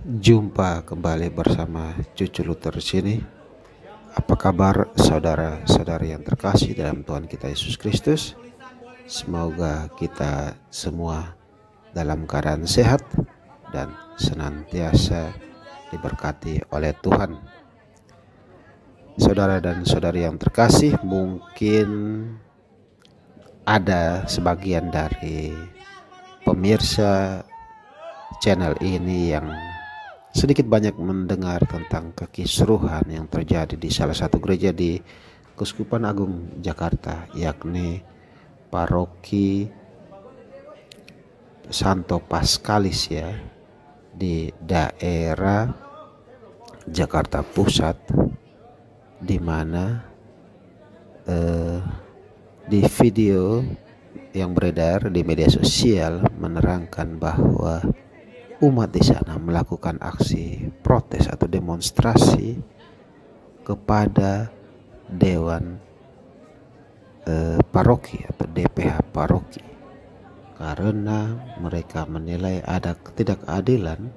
Jumpa kembali bersama Cucu Luther di sini. Apa kabar saudara-saudari yang terkasih dalam Tuhan kita Yesus Kristus? Semoga kita semua dalam keadaan sehat dan senantiasa diberkati oleh Tuhan. Saudara dan saudari yang terkasih, mungkin ada sebagian dari pemirsa channel ini yang sedikit banyak mendengar tentang kekisruhan yang terjadi di salah satu gereja di Keuskupan Agung Jakarta, yakni Paroki Santo Paskalis ya, di daerah Jakarta Pusat, di mana di video yang beredar di media sosial menerangkan bahwa umat di sana melakukan aksi protes atau demonstrasi kepada Dewan Paroki atau DPH Paroki karena mereka menilai ada ketidakadilan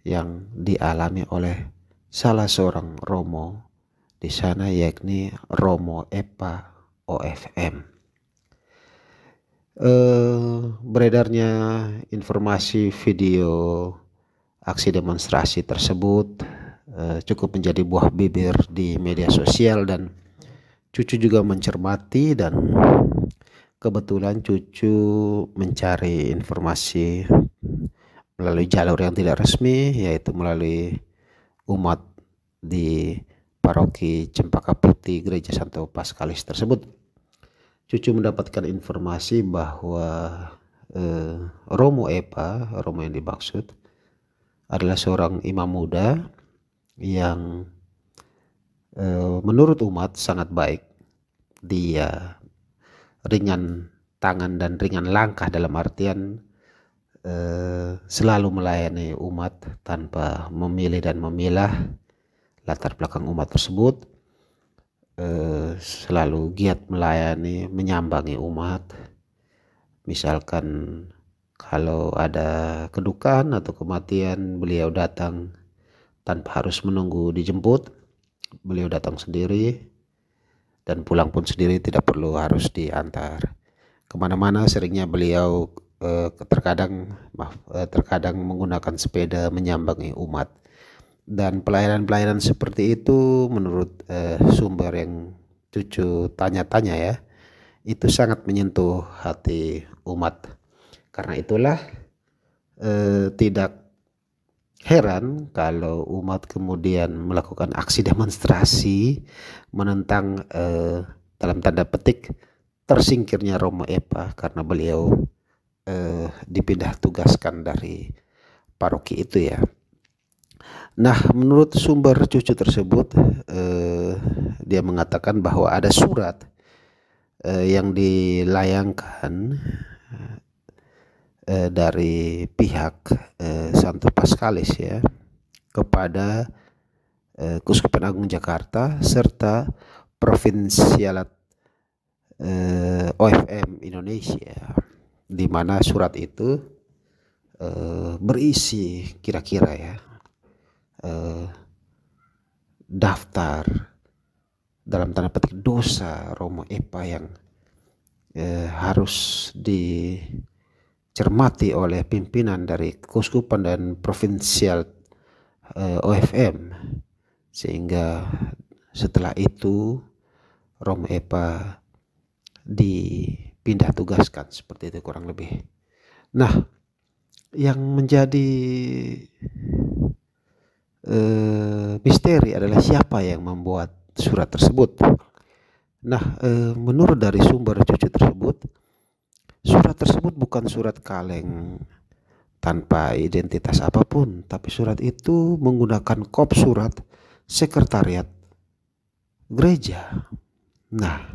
yang dialami oleh salah seorang Romo di sana, yakni Romo Epa OFM. Beredarnya informasi video aksi demonstrasi tersebut cukup menjadi buah bibir di media sosial, dan Cucu juga mencermati, dan kebetulan Cucu mencari informasi melalui jalur yang tidak resmi, yaitu melalui umat di Paroki Cempaka Putih Gereja Santo Paskalis tersebut. Cucu mendapatkan informasi bahwa Romo Epa, Romo yang dimaksud adalah seorang imam muda yang menurut umat sangat baik. Dia ringan tangan dan ringan langkah, dalam artian selalu melayani umat tanpa memilih dan memilah latar belakang umat tersebut. Selalu giat melayani, menyambangi umat. Misalkan kalau ada kedukaan atau kematian, beliau datang tanpa harus menunggu dijemput. Beliau datang sendiri dan pulang pun sendiri, tidak perlu harus diantar kemana-mana. Seringnya beliau terkadang menggunakan sepeda menyambangi umat. Dan pelayanan-pelayanan seperti itu menurut sumber yang Cucu tanya-tanya ya, itu sangat menyentuh hati umat. Karena itulah tidak heran kalau umat kemudian melakukan aksi demonstrasi menentang dalam tanda petik tersingkirnya Romo Epa karena beliau dipindah tugaskan dari paroki itu ya. Nah, menurut sumber Cucu tersebut, dia mengatakan bahwa ada surat yang dilayangkan dari pihak Santo Paskalis ya kepada Keuskupan Agung Jakarta serta Provinsialat OFM Indonesia, di mana surat itu berisi kira-kira ya daftar dalam tanda petik dosa Romo Epa yang harus dicermati oleh pimpinan dari Keuskupan dan Provinsial OFM, sehingga setelah itu Romo Epa dipindah tugaskan, seperti itu kurang lebih. Nah, yang menjadi misteri adalah siapa yang membuat surat tersebut. Nah, menurut dari sumber Cucu tersebut, surat tersebut bukan surat kaleng tanpa identitas apapun, tapi surat itu menggunakan kop surat sekretariat gereja. Nah,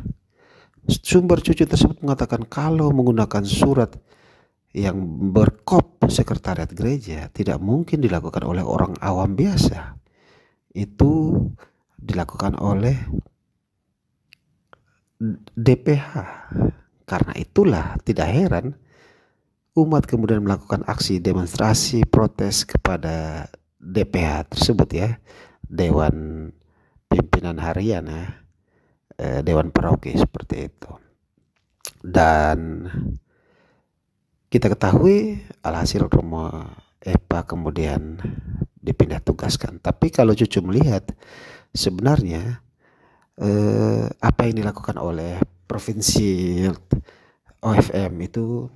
sumber Cucu tersebut mengatakan kalau menggunakan surat yang berkop sekretariat gereja tidak mungkin dilakukan oleh orang awam biasa. Itu dilakukan oleh DPH. Karena itulah tidak heran umat kemudian melakukan aksi demonstrasi protes kepada DPH tersebut ya, Dewan Pimpinan Harian ya, Dewan Paroki seperti itu. Dan kita ketahui alhasil Romo Epa kemudian dipindah tugaskan. Tapi kalau Cucu melihat sebenarnya apa yang dilakukan oleh Provinsi OFM itu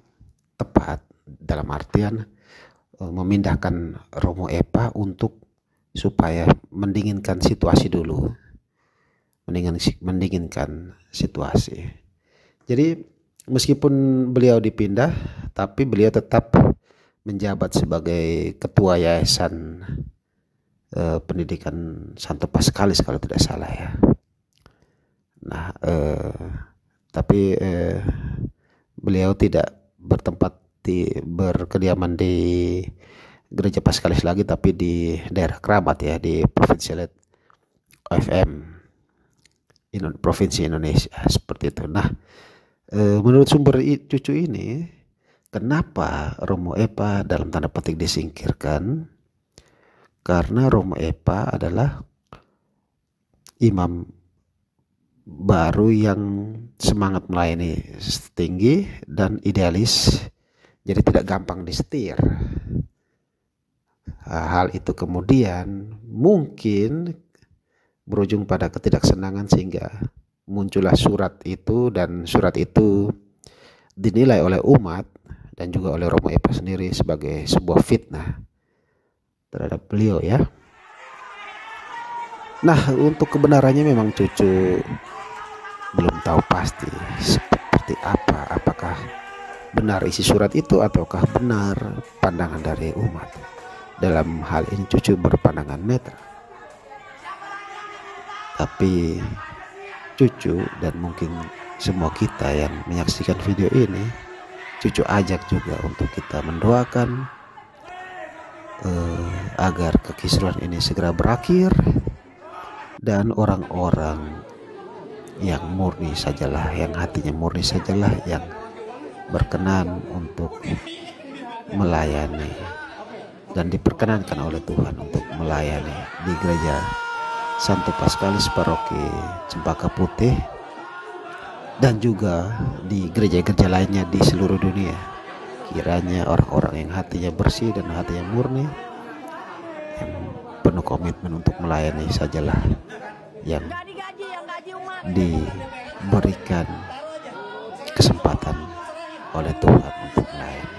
tepat, dalam artian memindahkan Romo Epa untuk supaya mendinginkan situasi dulu, mendinginkan situasi. Jadi meskipun beliau dipindah, tapi beliau tetap menjabat sebagai ketua Yayasan Pendidikan Santo Paskalis kalau tidak salah ya. Nah, tapi beliau tidak berkediaman di Gereja Paskalis lagi, tapi di daerah kerabat ya, di Provinsi OFM Provinsi Indonesia seperti itu. Nah, menurut sumber Cucu ini, kenapa Romo Epa dalam tanda petik disingkirkan? Karena Romo Epa adalah imam baru yang semangat melayani tinggi dan idealis, jadi tidak gampang disetir. Hal itu kemudian mungkin berujung pada ketidaksenangan sehingga muncullah surat itu, dan surat itu dinilai oleh umat dan juga oleh Romo Epa sendiri sebagai sebuah fitnah terhadap beliau ya. Nah, untuk kebenarannya memang Cucu belum tahu pasti seperti apa, apakah benar isi surat itu ataukah benar pandangan dari umat. Dalam hal ini Cucu berpandangan netral. Tapi Cucu dan mungkin semua kita yang menyaksikan video ini, Cucu ajak juga untuk kita mendoakan agar kekisruhan ini segera berakhir dan orang-orang yang murni sajalah, yang hatinya murni sajalah yang berkenan untuk melayani dan diperkenankan oleh Tuhan untuk melayani di Gereja Santo Paskalis Paroki Cempaka Putih dan juga di gereja-gereja lainnya di seluruh dunia. Kiranya orang-orang yang hatinya bersih dan hatinya murni, yang penuh komitmen untuk melayani sajalah yang diberikan kesempatan oleh Tuhan untuk melayani.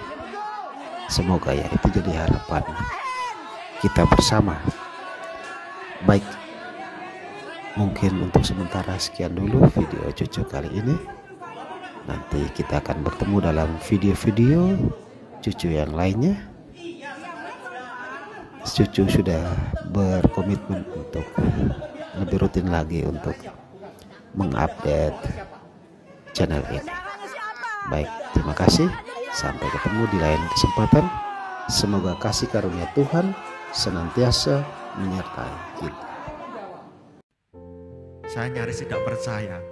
Semoga ya itu jadi harapan kita bersama. Baik, mungkin untuk sementara sekian dulu video Cucu kali ini. Nanti kita akan bertemu dalam video-video Cucu yang lainnya. Cucu sudah berkomitmen untuk lebih rutin lagi untuk mengupdate channel ini. Baik, terima kasih. Sampai ketemu di lain kesempatan. Semoga kasih karunia Tuhan senantiasa menyertai kita. Saya nyaris tidak percaya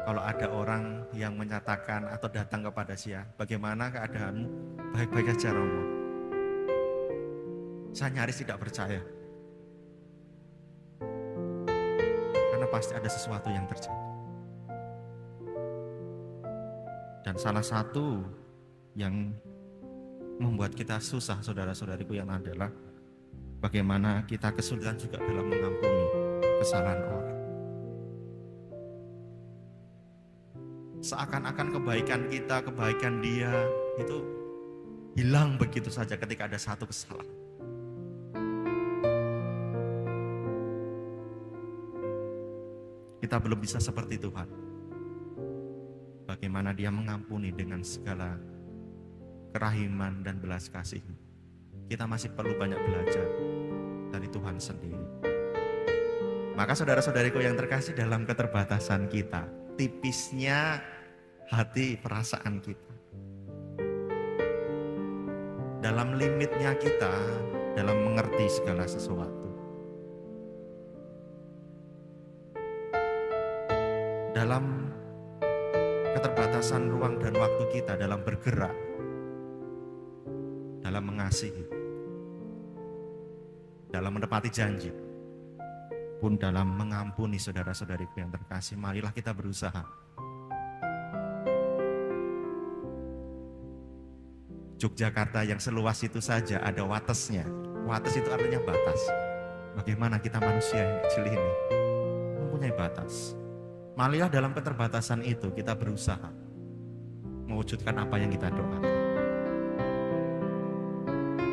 kalau ada orang yang menyatakan atau datang kepada saya, bagaimana keadaanmu? Baik-baik aja Romo. Saya nyaris tidak percaya. Karena pasti ada sesuatu yang terjadi. Dan salah satu yang membuat kita susah, saudara-saudariku, yang adalah bagaimana kita kesulitan juga dalam mengampuni kesalahan orang. Seakan-akan kebaikan kita, kebaikan dia itu hilang begitu saja ketika ada satu kesalahan. Kita belum bisa seperti Tuhan. Bagaimana dia mengampuni dengan segala kerahiman dan belas kasih. Kita masih perlu banyak belajar dari Tuhan sendiri. Maka saudara-saudariku yang terkasih, dalam keterbatasan kita, tipisnya hati perasaan kita, dalam limitnya kita dalam mengerti segala sesuatu, dalam keterbatasan ruang dan waktu kita dalam bergerak, dalam mengasihi, dalam menepati janji, pun dalam mengampuni saudara-saudariku yang terkasih. Marilah kita berusaha. Yogyakarta yang seluas itu saja ada watasnya. Watas itu artinya batas. Bagaimana kita manusia yang kecil ini mempunyai batas. Marilah dalam keterbatasan itu kita berusaha mewujudkan apa yang kita doakan.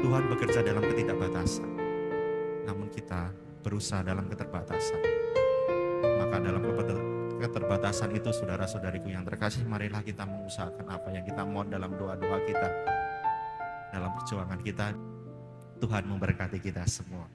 Tuhan bekerja dalam ketidakbatasan, namun kita berusaha dalam keterbatasan. Maka dalam keterbatasan itu, saudara-saudariku yang terkasih, marilah kita mengusahakan apa yang kita mohon dalam doa-doa kita, dalam perjuangan kita. Tuhan memberkati kita semua.